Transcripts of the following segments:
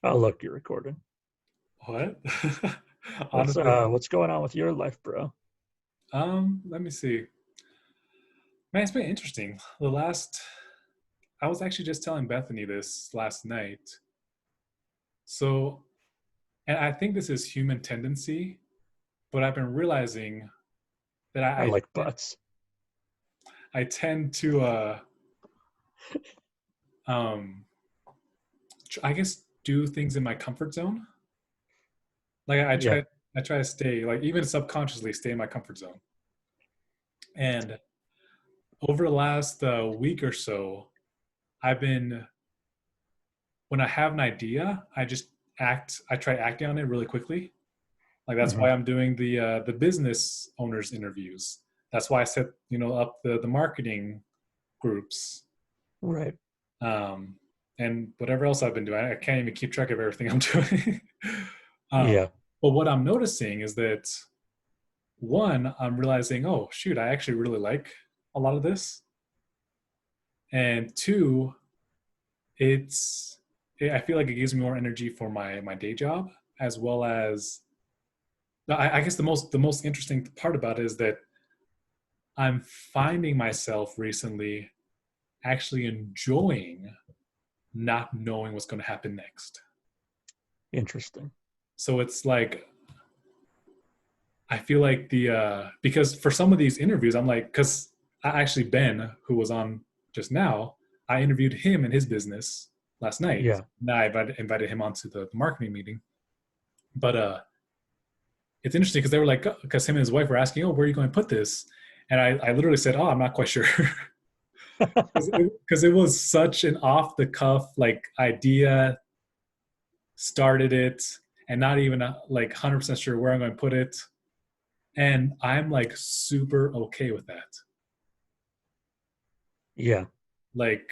Oh, look, you're recording. What? What's Honestly, what's going on with your life, bro? let me see. Man, it's been interesting. I was actually just telling Bethany this last night. So, and I think this is human tendency, but I've been realizing that I like butts. I tend to, um, I guess do things in my comfort zone. Like Yeah. I try to stay, like even subconsciously stay in my comfort zone. And over the last week or so, I've been when I have an idea, I try acting on it really quickly. Like that's Hmm. why I'm doing the business owners interviews. That's why I set up the marketing groups, Right. um, and whatever else I've been doing. I can't even keep track of everything I'm doing. um, Yeah. but what I'm noticing is that one, I'm realizing, oh shoot, I actually really like a lot of this, and two, it's I feel like it gives me more energy for my day job as well as I guess the most interesting part about it is that I'm finding myself recently actually enjoying not knowing what's going to happen next. Interesting. So it's like I feel like the because for some of these interviews I'm like because I actually Ben who was on just now I interviewed him in his business last night. Yeah. Now I invited him onto the marketing meeting, but it's interesting because they were like because him and his wife were asking, oh, where are you going to put this? And I literally said, oh, I'm not quite sure. Because it was such an off the cuff like idea, started it, and not even like 100% sure where I'm going to put it. And I'm like super okay with that. Yeah. Like,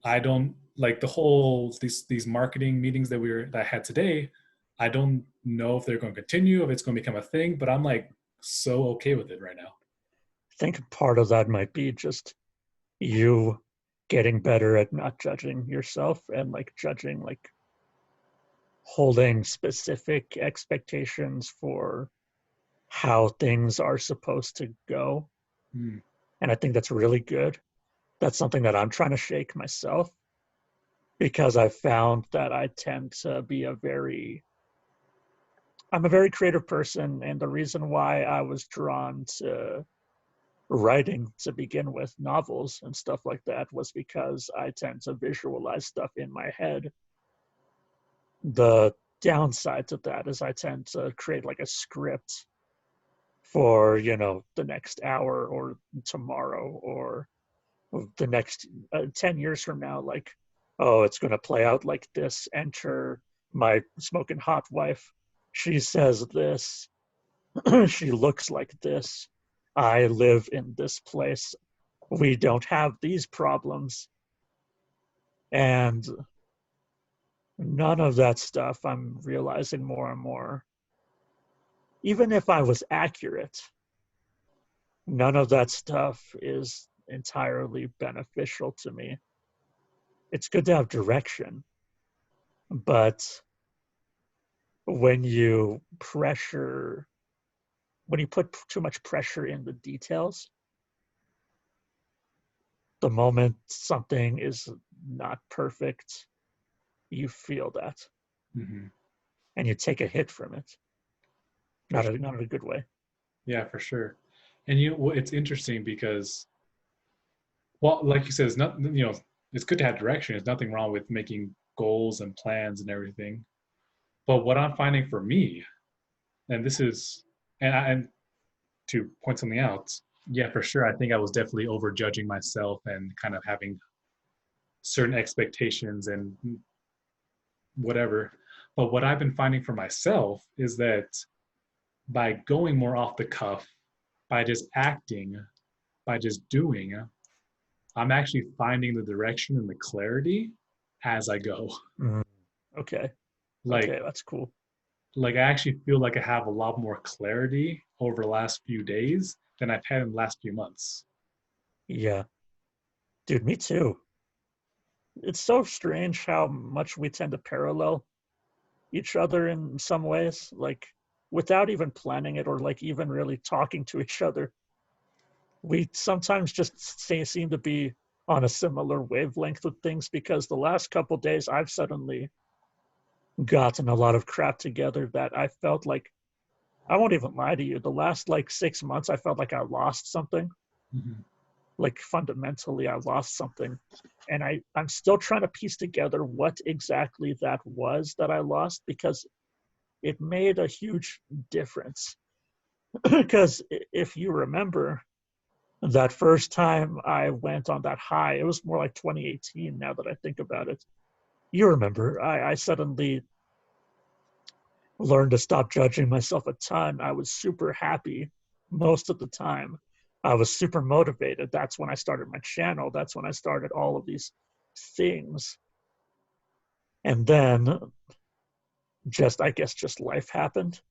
I don't like the whole these marketing meetings that I had today. I don't know if they're going to continue, if it's going to become a thing, but I'm like so okay with it right now. I think part of that might be just you getting better at not judging yourself and like judging like holding specific expectations for how things are supposed to go. Mm, And I think that's really good. That's something that I'm trying to shake myself because I found that I tend to be I'm a very creative person. And the reason why I was drawn to writing to begin with, novels and stuff like that, was because I tend to visualize stuff in my head. The downside to that is I tend to create like a script for, the next hour or tomorrow or the next 10 years from now, like, oh, it's going to play out like this. Enter my smoking hot wife. She says this. She looks like this. I live in this place. We don't have these problems. And none of that stuff, I'm realizing more and more, even if I was accurate, none of that stuff is entirely beneficial to me. It's good to have direction, but when you pressure when you put too much pressure in the details, the moment something is not perfect, you feel that hmm and you take a hit from it. for Not sure. a not in a good way. Yeah, for sure. And it's interesting because well, like you said, it's not it's good to have direction. There's nothing wrong with making goals and plans and everything. But what I'm finding for me, and this is, and to point something out, yeah, for sure, I think I was definitely over judging myself and kind of having certain expectations and whatever. But what I've been finding for myself is that by going more off the cuff, by just acting, by just doing, I'm actually finding the direction and the clarity as I go. Mm, okay. Like Okay, that's cool. like I actually feel like I have a lot more clarity over the last few days than I've had in the last few months. Yeah. Dude, me too. It's so strange how much we tend to parallel. each other in some ways, like without even planning it or like even really talking to each other. We sometimes just seem to be on a similar wavelength with things because the last couple days I've suddenly gotten a lot of crap together that I felt like, I won't even lie to you, the last like 6 months I felt like I lost something. Mm-hmm. Like fundamentally I lost something. And I'm still trying to piece together what exactly that was that I lost, because it made a huge difference. Because if you remember, that first time I went on that high, it was more like 2018 now that I think about it. You remember, I suddenly learned to stop judging myself a ton. I was super happy most of the time. I was super motivated. That's when I started my channel. That's when I started all of these things. And then I guess, just life happened.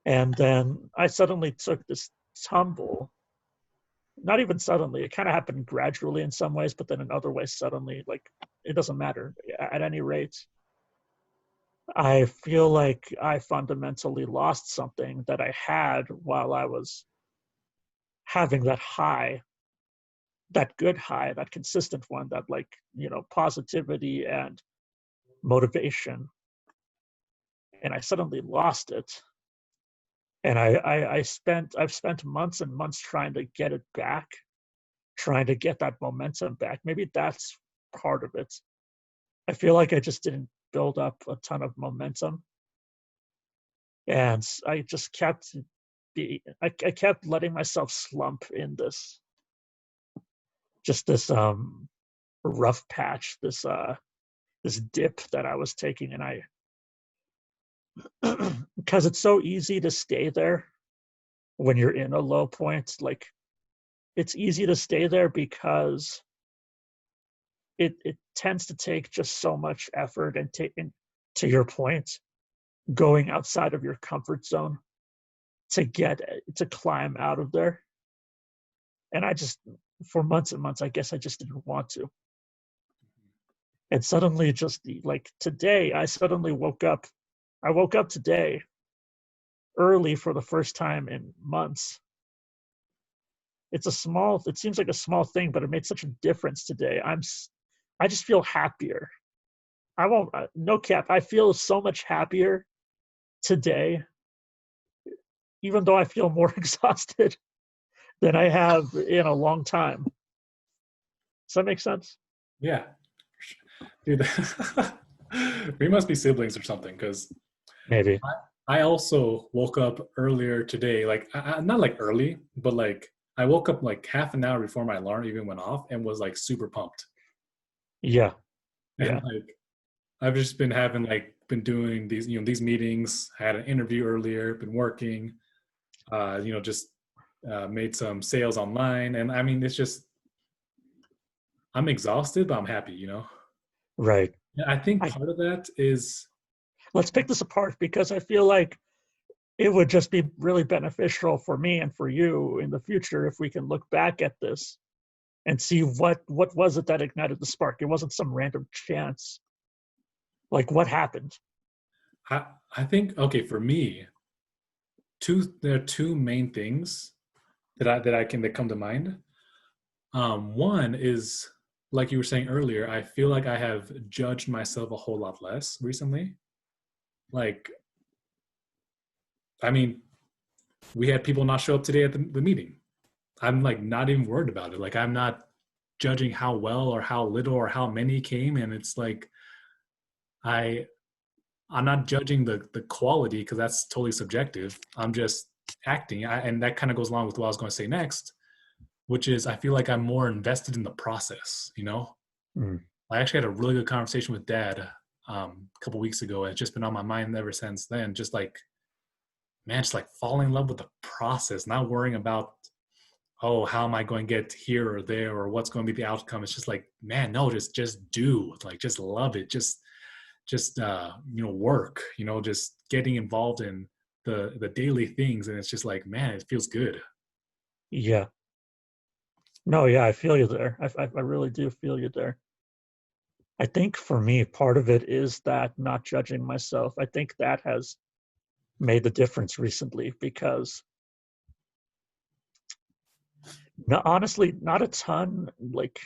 And then I suddenly took this tumble. Not even suddenly, it kind of happened gradually in some ways, but then in other ways, suddenly, like, it doesn't matter. At any rate, I feel like I fundamentally lost something that I had while I was having that high, that good high, that consistent one, that, like, positivity and motivation. And I suddenly lost it. And I've spent months and months trying to get it back, trying to get that momentum back. Maybe that's part of it. I feel like I just didn't build up a ton of momentum, and I just kept I kept letting myself slump in this rough patch, this dip that I was taking. And I because it's so easy to stay there when you're in a low point. Like, it's easy to stay there because it tends to take just so much effort, and to your point, going outside of your comfort zone to climb out of there. And I just, for months and months, I guess I just didn't want to. And suddenly, just like today, I woke up today early for the first time in months. It seems like a small thing, but it made such a difference today. I just feel happier. I won't, no cap, I feel so much happier today, even though I feel more exhausted than I have in a long time. Does that make sense? Yeah, dude. We must be siblings or something, because Maybe. I also woke up earlier today. Like, not like early, but like I woke up like half an hour before my alarm even went off and was like super pumped. Yeah. And Yeah. like I've just been having like been doing these these meetings. I had an interview earlier. Been working. Just made some sales online, and I mean it's just I'm exhausted, but I'm happy. Right. I think I part of that is Let's pick this apart, because I feel like it would just be really beneficial for me and for you in the future if we can look back at this and see what was it that ignited the spark. It wasn't some random chance. Like, what happened? I I think okay for me there are two main things that come to mind. One is like you were saying earlier. I feel like I have judged myself a whole lot less recently. Like, I mean, we had people not show up today at the meeting. I'm like not even worried about it. Like, I'm not judging how well or how little or how many came, and it's like I I'm not judging the quality because that's totally subjective. I'm just acting, and that kind of goes along with what I was going to say next, which is I feel like I'm more invested in the process. Mm. I actually had a really good conversation with Dad a couple weeks ago, and it's just been on my mind ever since then. Just like, man, just like falling in love with the process, not worrying about, oh, how am I going to get here or there or what's going to be the outcome. It's just like, man, no, just do, like, just love it, just work, just getting involved in the daily things, and it's just like, man, it feels good. Yeah. No, yeah, I feel you there. I really do feel you there. I think for me, part of it is that not judging myself. I think that has made the difference recently because no, honestly, not a ton, like,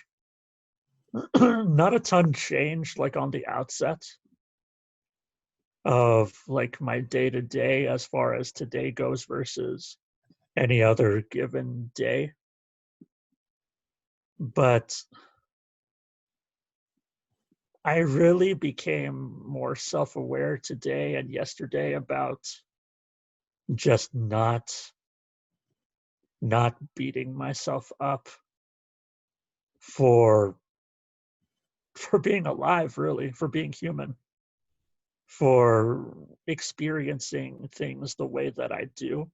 not a ton changed, like, on the outset of, like, my day to day as far as today goes versus any other given day. But I really became more self aware today and yesterday about just not beating myself up for being alive, really, for being human, for experiencing things the way that I do.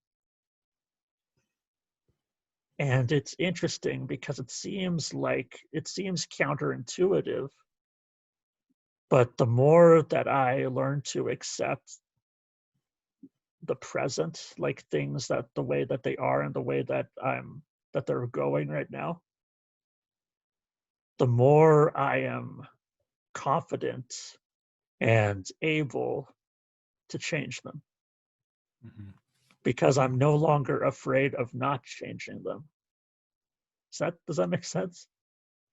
And it's interesting because it seems counterintuitive, but the more that I learn to accept the present, like things that the way that they are and the way that they're going right now, the more I am confident and able to change them Hmm. because I'm no longer afraid of not changing them. Does that make sense?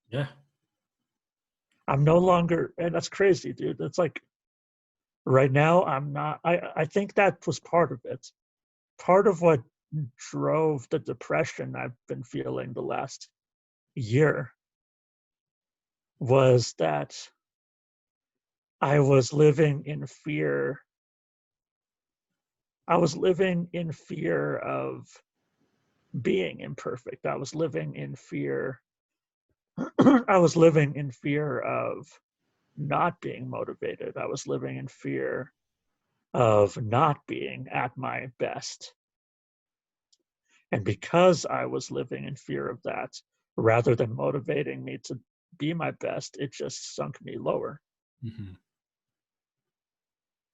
Yeah. I'm no longer, and that's crazy, dude. It's like right now I'm not. I think that was part of it. Part of what drove the depression I've been feeling the last year was that I was living in fear. I was living in fear of being imperfect. I was living in fear. I was living in fear of not being motivated. I was living in fear of not being at my best. And because I was living in fear of that, rather than motivating me to be my best, it just sunk me lower. Hmm.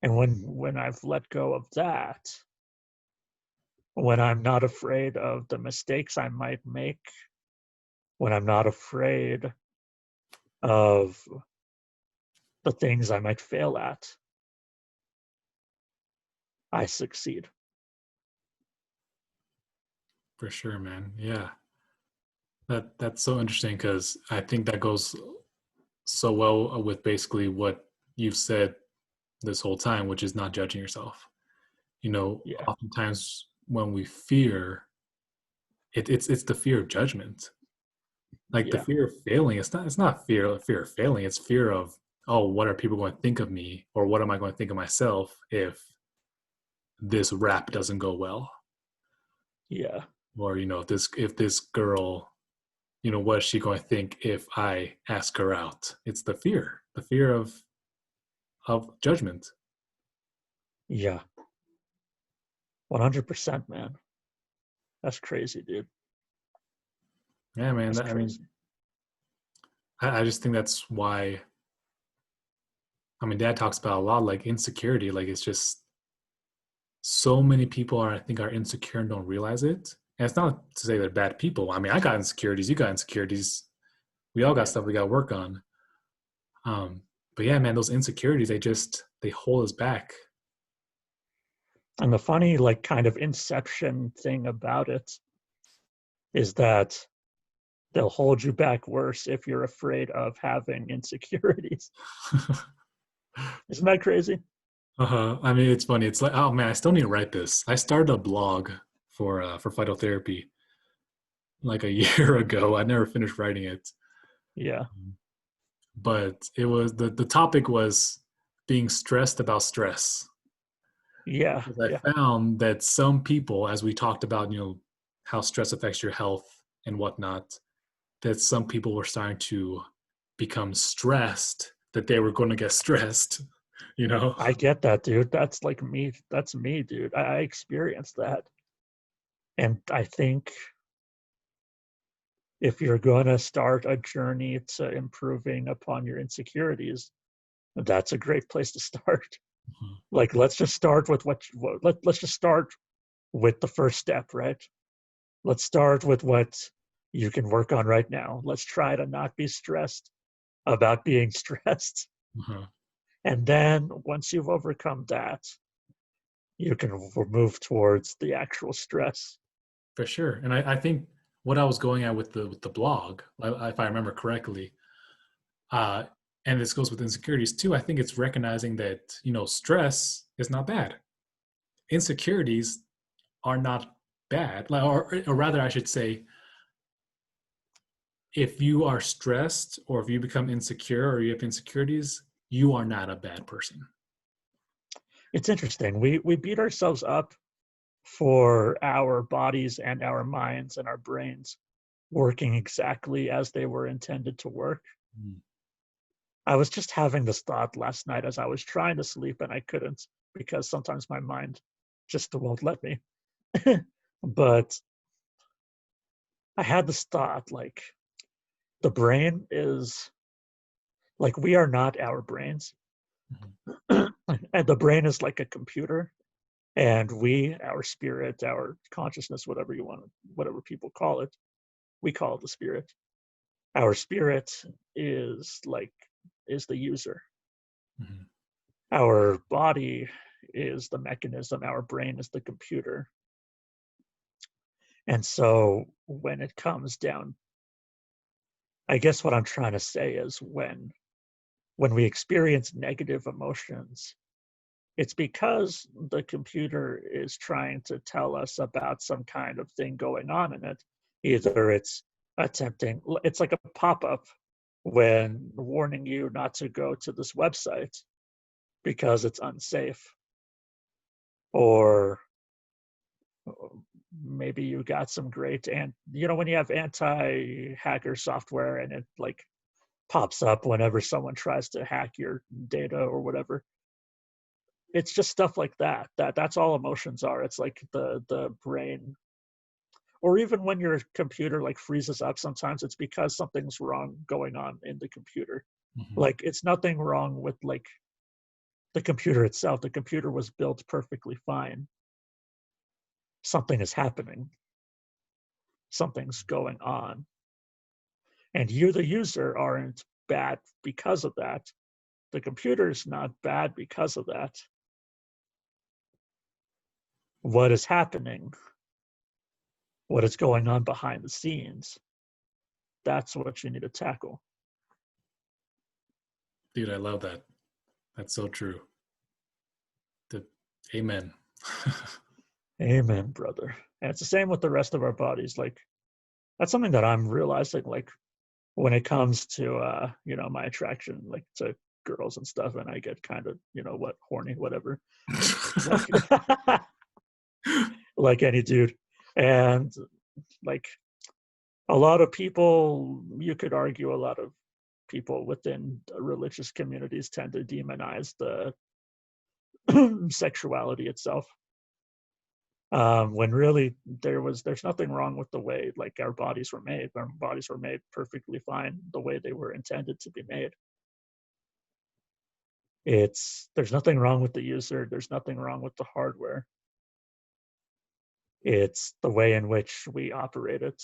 And when I've let go of that, when I'm not afraid of the mistakes I might make, when I'm not afraid of the things I might fail at, I succeed. For sure, man. Yeah. That's so interesting because I think that goes so well with basically what you've said this whole time, which is not judging yourself. Yeah, Oftentimes when we fear, it's the fear of judgment, like the yeah, fear of failing. It's not fear of failing. It's fear of, oh, what are people going to think of me, or what am I going to think of myself if this rap doesn't go well, yeah, or if this girl, what is she going to think if I ask her out? It's the fear of judgment. yeah. 100%, man. That's crazy, dude. Yeah, man. That's I mean, crazy. I just think that's why. I mean, Dad talks about a lot like insecurity. Like it's just so many people I think are insecure and don't realize it. And it's not to say they're bad people. I mean, I got insecurities. You got insecurities. We all got Yeah. stuff we got to work on. Um, but yeah, man, those insecurities they hold us back. And the funny, like, kind of inception thing about it is that they'll hold you back worse if you're afraid of having insecurities. Isn't that crazy? I mean, it's funny. It's like, oh man, I still need to write this. I started a blog for phytotherapy like a year ago. I never finished writing it, Yeah. but it was the topic was being stressed about stress. Yeah. Because Yeah. I found that some people, as we talked about, how stress affects your health and whatnot, that some people were starting to become stressed that they were going to get stressed, you know? I get that, dude. That's like me. That's me, dude. I experienced that. And I think if you're going to start a journey to improving upon your insecurities, that's a great place to start. Like, let's just start with let's just start with the first step, right? Let's start with what you can work on right now. Let's try to not be stressed about being stressed. Uh-huh. And then once you've overcome that, you can move towards the actual stress. For sure. And I think what I was going at with the blog, if I remember correctly, uh, and this goes with insecurities too. I think it's recognizing that stress is not bad. Insecurities are not bad, like, or rather, I should say, if you are stressed or if you become insecure or you have insecurities, you are not a bad person. It's interesting. We beat ourselves up for our bodies and our minds and our brains working exactly as they were intended to work. Mm. I was just having this thought last night as I was trying to sleep and I couldn't because sometimes my mind just won't let me. But I had this thought like the brain is like we are not our brains. Mhm. And the brain is like a computer and we, our spirit, our consciousness, whatever you want, whatever people call it, we call it the spirit. Our spirit is like is the user. Mhm. Our body is the mechanism, our brain is the computer. And so when it comes down, I guess what I'm trying to say is when we experience negative emotions, it's because the computer is trying to tell us about some kind of thing going on in it. Either it's attempting, it's like a pop up when warning you not to go to this website because it's unsafe, or maybe you got some great, and when you have anti-hacker software and it like pops up whenever someone tries to hack your data or whatever. It's just stuff like that's all emotions are. It's like the brain, or even when your computer like freezes up, sometimes it's because something's wrong going on in the computer. Mhm. Like it's nothing wrong with like the computer itself. The computer was built perfectly fine. Something is happening, something's going on, and you the user aren't bad because of that. The computer's not bad because of that. What is happening, what is going on behind the scenes, that's what you need to tackle. Dude, I love that. That's so true. The, amen. Amen, brother. And it's the same with the rest of our bodies. Like that's something that I'm realizing, like when it comes to my attraction like to girls and stuff, and I get kind of, what, horny, whatever. Like like any dude. And like a lot of people, you could argue a lot of people within religious communities tend to demonize the sexuality itself, when really there's nothing wrong with the way like our bodies were made. Our bodies were made perfectly fine the way they were intended to be made. There's nothing wrong with the user, there's nothing wrong with the hardware. It's the way in which we operate it,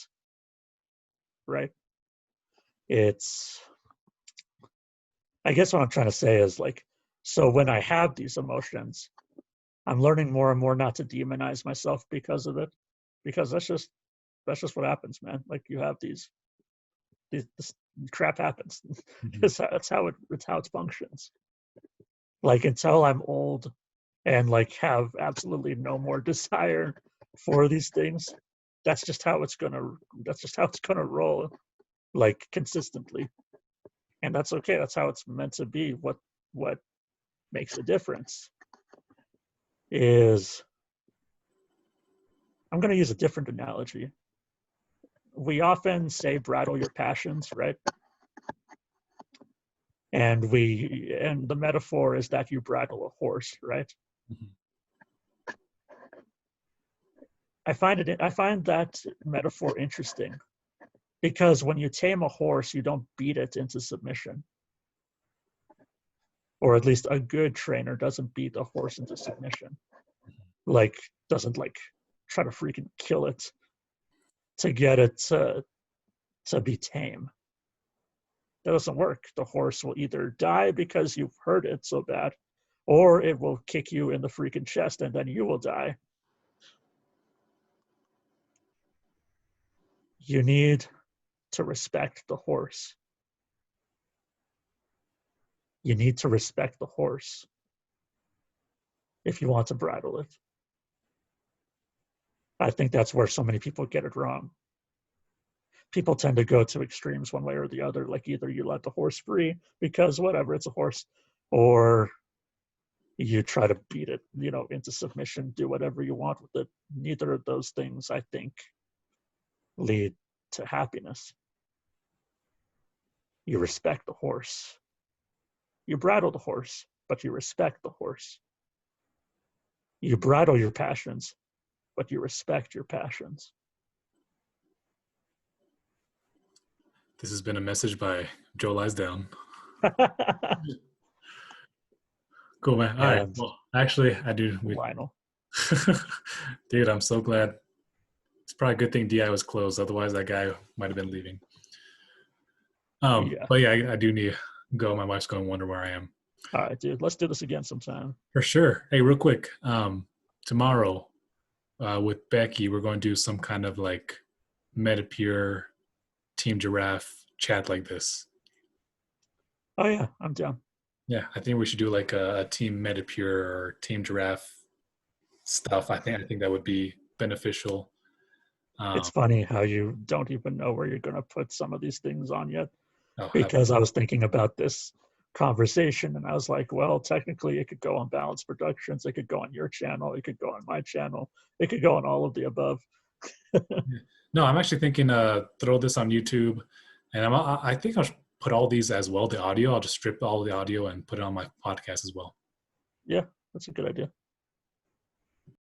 right? It's I guess what I'm trying to say is like, so when I have these emotions, I'm learning more and more not to demonize myself because of it, because that's just what happens, man. Like you have this crap happens. Mhm. It's how it functions. Like until I'm old and like have absolutely no more desire for these things, that's just how it's gonna that's just how it's gonna roll, like consistently. And that's okay. That's how it's meant to be. What makes a difference is, I'm gonna use a different analogy. We often say bridle your passions, right? And the metaphor is that you bridle a horse, right? Mhm. I find that metaphor interesting because when you tame a horse, you don't beat it into submission, or at least a good trainer doesn't beat a horse into submission. Like doesn't like try to freaking kill it to get it to be tame. That doesn't work. The horse will either die because you've hurt it so bad, or it will kick you in the freaking chest and then you will die. You need to respect the horse. You need to respect the horse if you want to bridle it. I think that's where so many people get it wrong. People tend to go to extremes one way or the other, like either you let the horse free because whatever, it's a horse, or you try to beat it, into submission, do whatever you want with it. Neither of those things, I think, lead to happiness. You respect the horse. You bridle the horse, but you respect the horse. You bridle your passions, but you respect your passions. This has been a message by Joe Liesdown. Cool, man. All right. Well, actually, I do. Lionel. Dude, I'm so glad. It's probably a good thing DI was closed. Otherwise, that guy might have been leaving. But yeah, I do need to go. My wife's going to wonder where I am. All right, dude. Let's do this again sometime. For sure. Hey, real quick. Tomorrow with Becky, we're going to do some kind of like Metapure Team Giraffe chat like this. Oh, yeah. I'm down. Yeah, I think we should do like a Team Metapure or Team Giraffe stuff. I think that would be beneficial. It's funny how you don't even know where you're going to put some of these things on yet. Oh, because I was thinking about this conversation and I was like, well, technically it could go on Balance Productions, it could go on your channel, it could go on my channel, it could go on all of the above. No, I'm actually thinking throw this on YouTube, and I think I'll put all these as well. The audio, I'll just strip all the audio and put it on my podcast as well. Yeah, that's a good idea.